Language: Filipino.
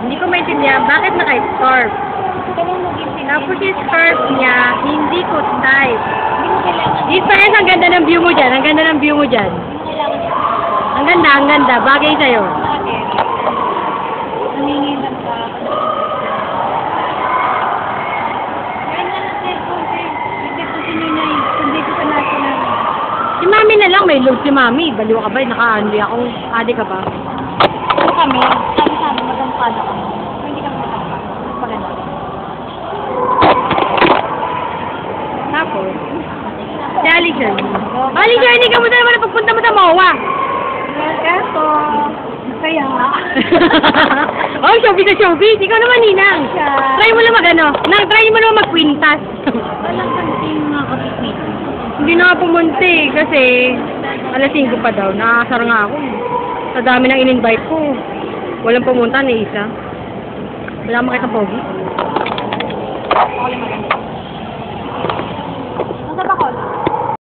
Hindi ko maintindihan, bakit naka-scarf? Tapos yung scarf niya, hindi ko type. Difference, ang ganda ng view mo dyan. Ang ganda ng view mo dyan. Ang ganda, ang ganda. Bagay sa'yo. Nanginginan ka. Kaya nga lang cellphone ko eh. Hindi ko sininay. Hindi ko pa natin na. Si mami na lang, may load si mami. Baliw ka ba? Naka-anli ako. Adi ka ba? Ano kami? Sabi magampano kami. Hindi kami magampano. Maganda. Tapos, si Ali Journey. Ali Journey, kamusta naman ang pagpunta mo sa MOA? Eto. Kaya nga. Oh, showbiz na showbiz. Ikaw naman, Ninang. Try mo lang try mo lang mag-quintas. Walang kanting mga kapitwit. Hindi na nga pumunta eh, kasi alas 5 pa daw. Nakakasar nga ako. Sa dami ng in-invite ko. Walang pumunta ni isa. Wala makita pogi. Ako lang maganda.